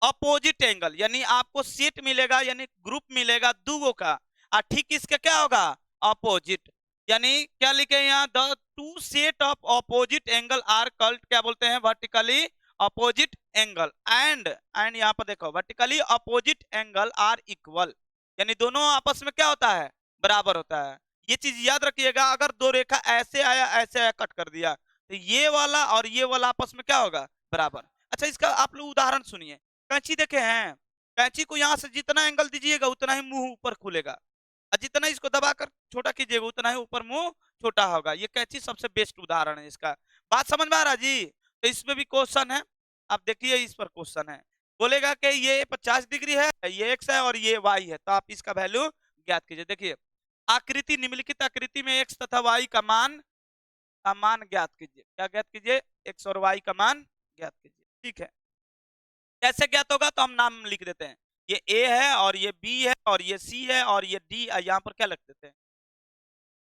Speaker 1: opposite angle, यानी आपको सेट मिलेगा यानी ग्रुप मिलेगा दूगो का, और ठीक इसका क्या होगा? अपोजिट। यानी क्या लिखे यहाँ? The two set of opposite angle are called, क्या बोलते हैं? Vertically opposite angle. एंड यहाँ पर देखो, vertically opposite angle are equal, यानी दोनों आपस में क्या होता है? बराबर होता है। ये चीज याद रखिएगा, अगर दो रेखा ऐसे आया ऐसे आया कट कर दिया तो ये वाला और ये वाला आपस में क्या होगा? बराबर। अच्छा, इसका आप लोग उदाहरण सुनिए। कैंची देखे हैं? कैंची को यहाँ से जितना एंगल दीजिएगा उतना ही मुंह ऊपर खुलेगा, और जितना इसको दबाकर छोटा कीजिएगा उतना ही ऊपर मुंह छोटा होगा। ये कैंची सबसे बेस्ट उदाहरण है इसका। बात समझ में आ रहा जी? तो इसमें भी क्वेश्चन है, आप देखिए इस पर क्वेश्चन है, बोलेगा कि ये 50 डिग्री है, ये एक्स है और ये वाई है, तो आप इसका वैल्यू ज्ञात कीजिए। देखिए आकृति, निम्नलिखित आकृति में एक्स तथा वाई का मान ज्ञात कीजिए। क्या ज्ञात कीजिए? एक्स और वाई का मान ज्ञात कीजिए। ठीक है, कैसे ज्ञात होगा? तो हम नाम लिख देते हैं, ये ए है और ये बी है और ये सी है और ये डी, यहाँ पर क्या लिख देते हैं?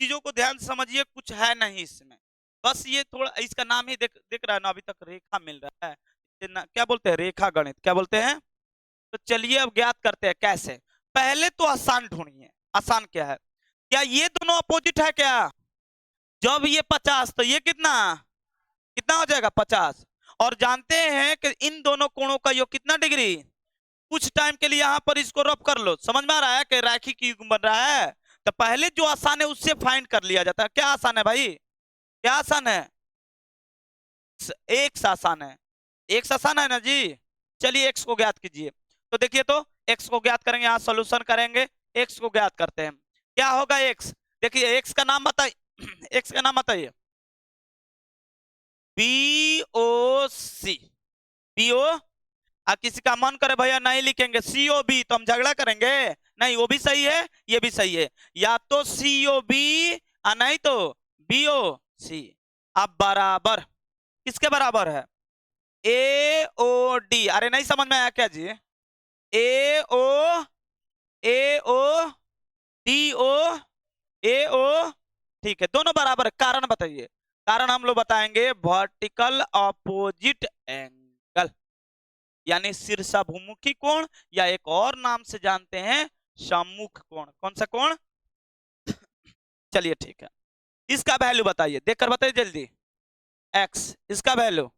Speaker 1: चीजों को ध्यान से समझिए, कुछ है नहीं इसमें, बस ये थोड़ा इसका नाम ही दिख रहा है ना, अभी तक रेखा मिल रहा है, क्या बोलते हैं? रेखा गणित, क्या बोलते हैं? तो चलिए अब ज्ञात करते हैं कैसे। पहले तो आसान ढूंढिए, आसान क्या है? क्या ये दोनों अपोजिट है क्या? जब ये 50 तो ये कितना कितना हो जाएगा? 50। और जानते हैं कि इन दोनों कोणों का योग कितना डिग्री? कुछ टाइम के लिए यहाँ पर इसको रफ कर लो। समझ में आ रहा है कि रैखिक युग्म बन रहा है? तो पहले जो आसान है उससे फाइंड कर लिया जाता है। क्या आसान है भाई? क्या आसान है? एक्स आसान है। एक्स आसान है ना जी। चलिए एक्स को ज्ञात कीजिए। तो देखिए तो एक्स को ज्ञात करेंगे, यहाँ सोल्यूशन करेंगे। एक्स को ज्ञात करते हैं, क्या होगा एक्स? देखिए एक्स का नाम बताइए। एक्स का नाम बताइए। BOC। BO। अब किसी का मन करे भैया नहीं लिखेंगे COB तो हम झगड़ा करेंगे? नहीं, वो भी सही है, ये भी सही है। या तो COB नहीं तो BOC। अब बराबर किसके बराबर है? AOD। अरे नहीं समझ में आया क्या जी? AO AO ठीक है, दोनों बराबर है। कारण बताइए। कारण हम लोग बताएंगे वर्टिकल ऑपोजिट एंगल, यानी शीर्षाभिमुखी कोण, या एक और नाम से जानते हैं सम्मुख कोण। कौन सा कोण? चलिए ठीक है, इसका वैल्यू बताइए, देखकर बताइए जल्दी। x, इसका वैल्यू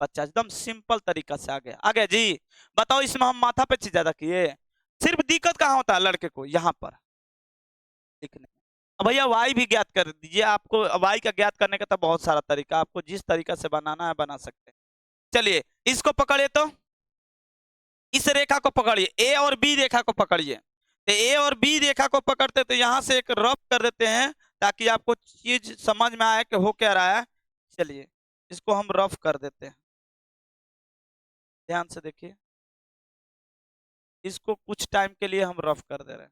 Speaker 1: 50। एकदम सिंपल तरीका से आ गया जी। बताओ इसमें हम माथा पे चीज ज्यादा किए। सिर्फ दिक्कत कहाँ होता है लड़के को? यहाँ पर लिखने। अब भैया y भी ज्ञात कर दीजिए। आपको y का ज्ञात करने का तो बहुत सारा तरीका, आपको जिस तरीका से बनाना है बना सकते हैं। चलिए इसको पकड़िए, तो इस रेखा को पकड़िए, ए और बी रेखा को पकड़िए। तो ए और बी रेखा को पकड़ते तो यहां से एक रफ कर देते हैं ताकि आपको चीज समझ में आए कि हो क्या रहा है। चलिए इसको हम रफ कर देते हैं, ध्यान से देखिए। इसको कुछ टाइम के लिए हम रफ कर दे रहे हैं।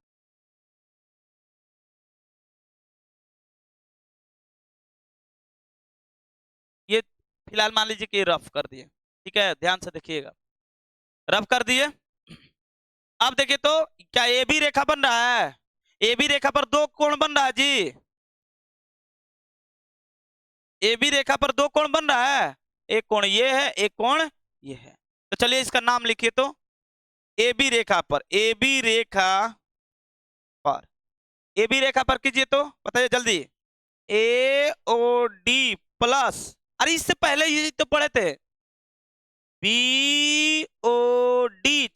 Speaker 1: ये फिलहाल मान लीजिए कि रफ कर दिए, ठीक है, ध्यान से देखिएगा। रफ कर दिए। अब देखिए तो क्या ए बी रेखा बन रहा है? ए बी रेखा पर दो कोण बन रहा है जी। ए बी रेखा पर दो कोण बन रहा है, एक कोण ये है, एक कोण ये है। तो चलिए इसका नाम लिखिए तो। ए बी रेखा पर, ए बी रेखा पर, ए बी रेखा पर कीजिए तो बताइए जल्दी। AOD प्लस, अरे इससे पहले ये तो पढ़े थे, BOD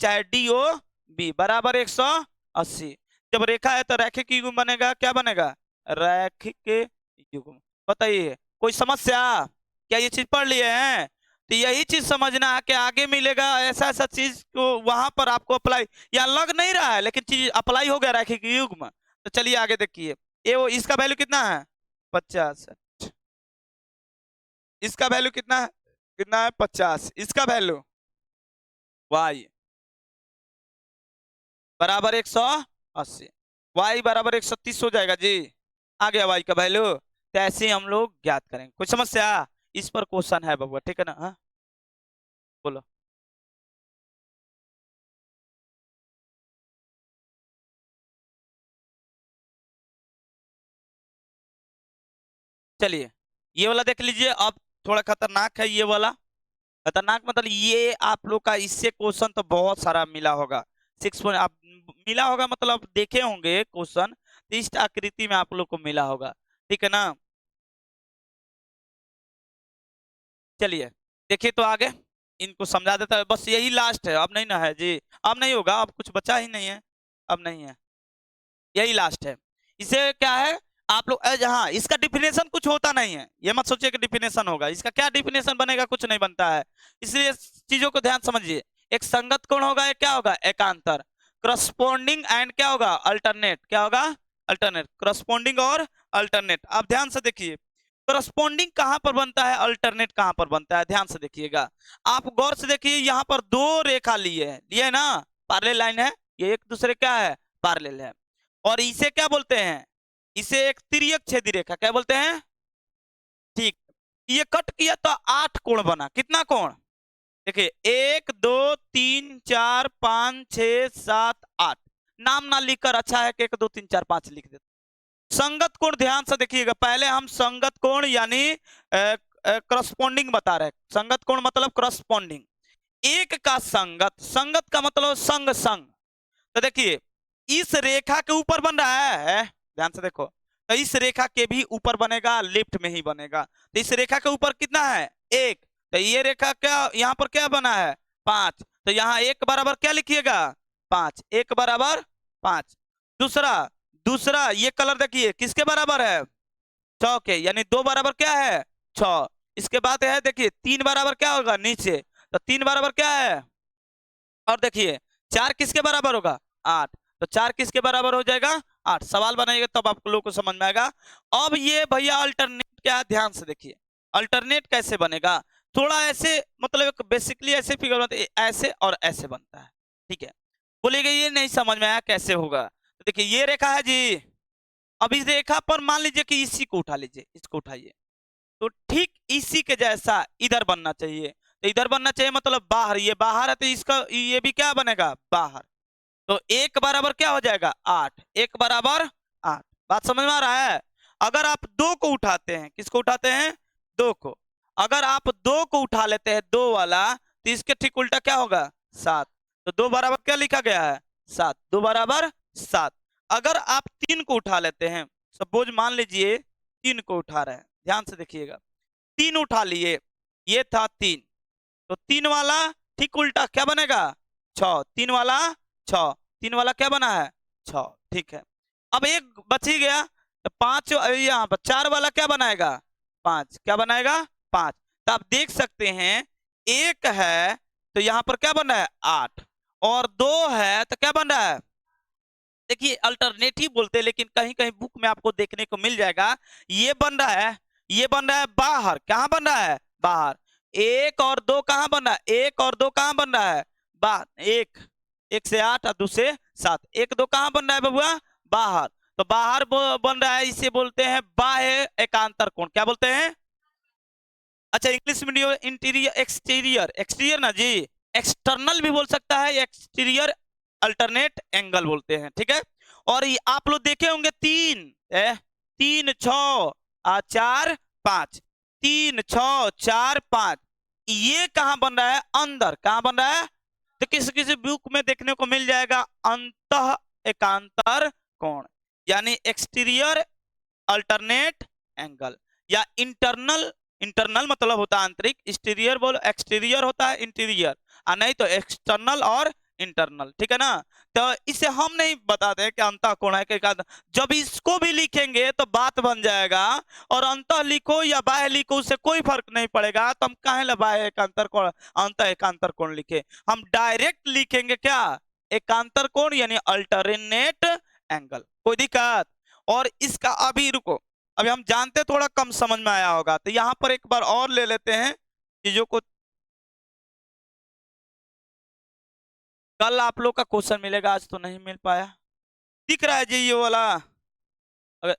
Speaker 1: चाहे DOB बराबर 180। जब रेखा है तो रैखिक युग्म बनेगा। क्या बनेगा? रैखिक युग्म। बताइए कोई समस्या? क्या ये चीज पढ़ लिए हैं? तो यही चीज समझना है कि आगे मिलेगा ऐसा ऐसा चीज को वहां पर आपको अप्लाई, या लग नहीं रहा है लेकिन चीज अप्लाई हो गया रैखिक युग्म। तो चलिए आगे देखिए। ये वो इसका वैल्यू कितना है? 50। इसका वैल्यू कितना है? कितना है? 50। इसका वैल्यू y बराबर 180। y बराबर 130 हो जाएगा जी। आ गया y का वैल्यू। तो ऐसे ही हम लोग ज्ञात करेंगे। कोई समस्या? इस पर क्वेश्चन है बबुआ, ठीक है ना? हाँ बोलो। चलिए ये वाला देख लीजिए। अब थोड़ा खतरनाक है ये वाला। खतरनाक मतलब ये आप लोग का इससे क्वेश्चन तो बहुत सारा मिला होगा। 6 आप मिला होगा मतलब देखे होंगे क्वेश्चन, तो इस आकृति में आप लोग को मिला होगा, ठीक है ना? चलिए देखिए तो आगे इनको समझा देता है। बस यही लास्ट है, अब नहीं ना है जी। अब नहीं होगा, अब कुछ बचा ही नहीं है, अब नहीं है, यही लास्ट है। इसे क्या है आप लोग हाँ, इसका डिफिनेशन कुछ होता नहीं है, ये मत सोचिए कि डिफिनेशन होगा। इसका क्या डिफिनेशन बनेगा? कुछ नहीं बनता है। इसलिए चीजों को ध्यान समझिए। एक संगत कोण होगा, एक क्या होगा? एकांतर। करस्पॉन्डिंग एंड क्या होगा? अल्टरनेट। क्या होगा? अल्टरनेट। करस्पॉन्डिंग और अल्टरनेट। अब ध्यान से देखिए करस्पॉन्डिंग कहां पर बनता है, अल्टरनेट कहां पर बनता है, ध्यान से देखिएगा। आप गौर से देखिए, यहाँ पर दो रेखा लिए है ना, पैरेलल लाइन है, ये एक दूसरे क्या है? पैरेलल है। और इसे क्या बोलते हैं? इसे एक तिर्यक छेदी रेखा क्या बोलते हैं? ठीक। ये कट किया तो 8 कोण बना। कितना कोण? देखिए 1 2 3 4 5 6 7 8। नाम ना लिखकर अच्छा है कि 1 2 3 4 5 लिख देते। संगत कोण ध्यान से देखिएगा। पहले हम संगत कोण यानी करस्पॉन्डिंग बता रहे हैं। संगत कोण मतलब करस्पॉन्डिंग, एक का संगत। संगत का मतलब संग संग। तो देखिए इस रेखा के ऊपर बन रहा है, ध्यान से देखो। तो इस रेखा के भी ऊपर बनेगा, लेफ्ट में ही बनेगा। तो इस रेखा के ऊपर कितना है? 1। तो ये रेखा क्या यहाँ पर क्या बना है? 5। तो यहाँ 1 बराबर क्या लिखिएगा 5, 1 बराबर 5। दूसरा दूसरा ये कलर देखिए किसके बराबर है 6 के, यानी 2 बराबर क्या है 6। इसके बाद है देखिए 3 बराबर क्या होगा नीचे, तो 3 बराबर क्या है, और देखिए 4 किसके बराबर होगा 8, तो 4 किसके बराबर हो जाएगा 8। सवाल बनाइएगा तब आप लोगों को समझ में आएगा। अब ये भैया अल्टरनेट क्या है, ध्यान से देखिए अल्टरनेट कैसे बनेगा। थोड़ा ऐसे मतलब बेसिकली ऐसे फिगर बनता है, ऐसे और ऐसे बनता है, ठीक है। बोलिएगा ये नहीं समझ में आया कैसे होगा, तो देखिए ये रेखा है जी, अब इस रेखा पर मान लीजिए कि इसी को उठा लीजिए, इसको उठाइए, तो ठीक इसी के जैसा इधर बनना चाहिए। तो इधर बनना चाहिए मतलब बाहर, ये बाहर है तो इसका ये भी क्या बनेगा बाहर। तो 1 बराबर क्या हो जाएगा 8, 1 बराबर 8। बात समझ में आ रहा है। अगर आप 2 को उठाते हैं, किसको उठाते हैं 2 को, अगर आप 2 को उठा लेते हैं 2 वाला, तो इसके ठीक उल्टा क्या होगा 7। तो 2 बराबर क्या लिखा गया है 7, 2 बराबर 7। अगर आप 3 को उठा लेते हैं, सपोज मान लीजिए 3 को उठा रहे हैं, ध्यान से देखिएगा 3 उठा लिए, ये था 3, तो 3 वाला ठीक उल्टा क्या बनेगा 6, 3 वाला 6, 3 वाला क्या बना है 6, ठीक है। अब एक बच ही गया, तो 5 यहाँ पर 4 वाला क्या बनाएगा 5, क्या बनाएगा 5। तो आप देख सकते हैं एक है तो यहाँ पर क्या बन रहा है 8, और 2 है तो क्या बन रहा है, देखिए अल्टरनेटिव बोलते हैं लेकिन कहीं कहीं बुक में आपको देखने को मिल जाएगा ये बन रहा है, ये बन रहा है बाहर, कहाँ बन रहा है बाहर। 1 और 2 कहाँ बन रहा है, 1 और 2 कहाँ बन रहा है बाहर, 1 से 8 और 2 से 7, 1 2 कहाँ बन रहा है बबुआ बाहर। तो बाहर बन रहा है, इसे बोलते हैं बाह्य एकांतर कोण, क्या बोलते हैं। अच्छा English medium interior exterior, exterior ना जी, एक्सटर्नल भी बोल सकता है, एक्सटीरियर अल्टरनेट एंगल बोलते हैं, ठीक है। और ये आप लोग देखे होंगे 3 6 4 5, 3 6 4 5, ये कहाँ बन रहा है अंदर, कहाँ बन रहा है, तो किसी किसी बुक में देखने को मिल जाएगा अंतः एकांतर कोण, यानी एक्सटीरियर अल्टरनेट एंगल, या इंटरनल, इंटरनल मतलब होता है आंतरिक, एक्सटीरियर बोलो एक्सटीरियर होता है इंटीरियर, और नहीं तो एक्सटर्नल और इंटरनल, ठीक है ना। तो इसे हम नहीं बताते कि अंतः कोण है क्या, जब इसको भी लिखेंगे तो बात बन जाएगा, और अंतः लिखो या बाह्य लिखो उससे कोई फर्क नहीं पड़ेगा, तो हम काहे ला बाह्य एकांतर कोण अंतः एकांतर कोण लिखे, हम डायरेक्ट लिखेंगे क्या एकांतर कोण यानी अल्टरनेट एंगल, कोई दिक्कत। और इसका अभी रुको, अभी हम जानते थोड़ा कम समझ में आया होगा, तो यहां पर एक बार और ले लेते हैं चीजों को, कल आप लोग का क्वेश्चन मिलेगा, आज तो नहीं मिल पाया। दिख रहा है जी ये वाला, अगर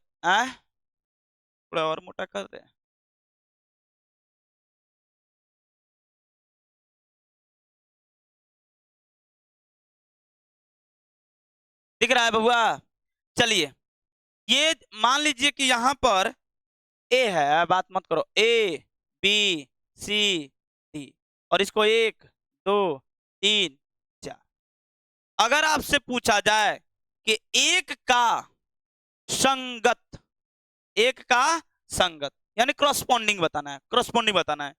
Speaker 1: थोड़ा और मोटा कर दे, दिख रहा है बबुआ। चलिए ये मान लीजिए कि यहाँ पर ए है, बात मत करो, ए बी सी डी, और इसको 1 2 3 4, अगर आपसे पूछा जाए कि एक का संगत, एक का संगत यानी क्रॉसपॉन्डिंग बताना है, क्रॉसपॉन्डिंग बताना है,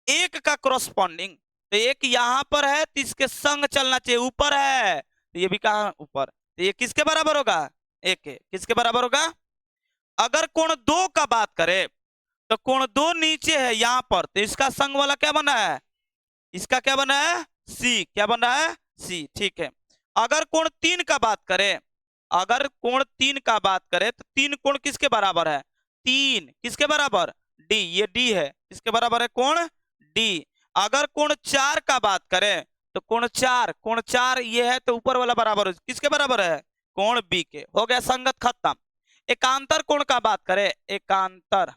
Speaker 1: एक का क्रॉसपॉन्डिंग, तो एक यहाँ पर है तो इसके संग चलना चाहिए, ऊपर है तो ये भी कहाँ ऊपर, तो ये किसके बराबर होगा एक के, किसके बराबर होगा। अगर कोण 2 का बात करें तो कोण 2 नीचे है यहाँ पर, तो इसका संग वाला क्या बना है, इसका क्या बना है सी, क्या बन रहा है सी, ठीक है। अगर कोण 3 का बात करें, अगर कोण 3 का बात करें तो 3 कोण किसके बराबर है, 3 किसके बराबर डी, ये डी है, किसके बराबर है कोण डी। अगर कोण 4 का बात करें तो कोण 4 ये है तो ऊपर वाला बराबर है, किसके बराबर है कोण बी के, हो गया संगत खत्म। एकांतर कोण का बात करें, एकांतर,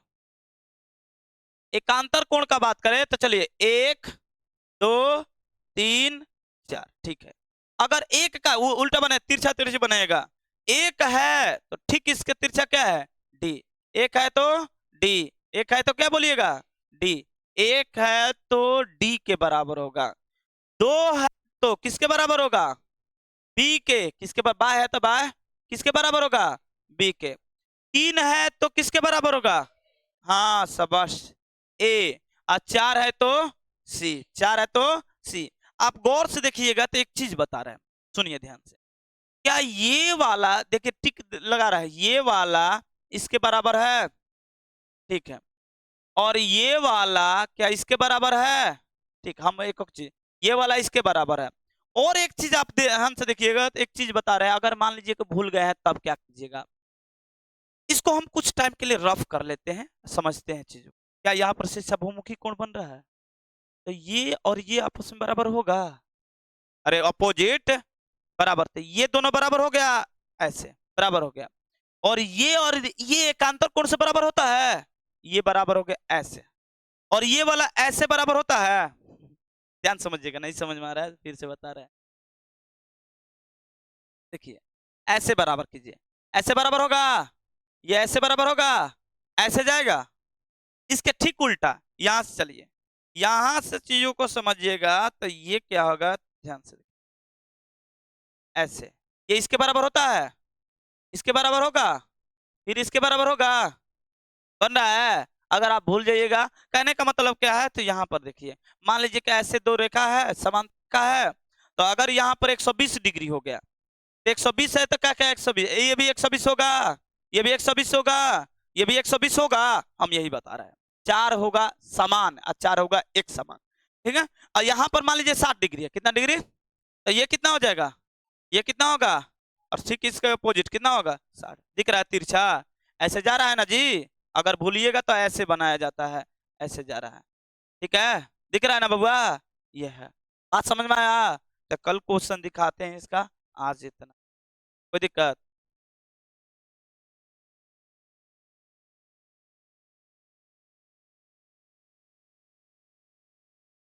Speaker 1: एकांतर कोण का बात करें तो चलिए 1 2 3 4, ठीक है। अगर एक का वो उल्टा बने तिरछा तिरछी बनेगा, एक है तो ठीक इसके तिरछा क्या है डी, एक है तो डी, एक है तो क्या बोलिएगा डी, एक है तो डी के बराबर होगा, 2 है तो किसके बराबर होगा बी के, किसके बा है तो बा किसके बराबर होगा बी के, 3 है तो किसके बराबर होगा, हाँ सबस ए, और 4 है तो सी, 4 है तो सी। आप गौर से देखिएगा तो एक चीज बता रहे हैं, सुनिए ध्यान से। क्या ये वाला देखिए टिक लगा रहा है, ये वाला इसके बराबर है, ठीक है, और ये वाला क्या इसके बराबर है, ठीक। हम एक चीज, ये वाला इसके बराबर है। और एक चीज आप ध्यान से देखिएगा तो एक चीज बता रहे हैं, अगर मान लीजिए कि भूल गए हैं तब क्या कीजिएगा। इसको हम कुछ टाइम के लिए रफ कर लेते हैं, समझते हैं चीजों। क्या यहाँ पर से बहुमुखी कोण बन रहा है, तो ये और ये आपस में बराबर होगा, अरे अपोजिट बराबर थे, ये दोनों बराबर हो गया, ऐसे बराबर हो गया। और ये एकांतर कोण से बराबर होता है, ये बराबर हो गया ऐसे, और ये वाला ऐसे बराबर होता है। ध्यान समझिएगा, नहीं समझ में आ रहा है फिर से बता रहे हैं। देखिए ऐसे बराबर कीजिए, ऐसे बराबर होगा, ये ऐसे बराबर होगा, ऐसे जाएगा। इसके ठीक उल्टा यहां से चलिए, यहां से चीजों को समझिएगा तो ये क्या होगा, ध्यान से ऐसे, ये इसके बराबर होता है, इसके बराबर होगा, फिर इसके बराबर होगा, बन रहा है। अगर आप भूल जाइएगा, कहने का मतलब क्या है, तो यहाँ पर देखिए, मान लीजिए कि ऐसे दो रेखा है, समान का है, तो अगर यहाँ पर 120 डिग्री हो गया, 120 है तो क्या क्या 120, ये भी 120 होगा, ये भी 120 होगा, ये भी 120 होगा, हम यही बता रहे हैं। 4 होगा समान और 4 होगा एक समान, ठीक है। और यहाँ पर मान लीजिए 60 डिग्री है, कितना डिग्री, तो ये कितना हो जाएगा, ये कितना होगा, और ठीक इसका अपोजिट कितना होगा 60, दिख रहा है तिरछा, ऐसे जा रहा है ना जी। अगर भूलिएगा तो ऐसे बनाया जाता है, ऐसे जा रहा है, ठीक है, दिख रहा है ना बबुआ, ये है। बात समझ में आया, तो कल क्वेश्चन दिखाते हैं इसका, आज इतना, कोई दिक्कत।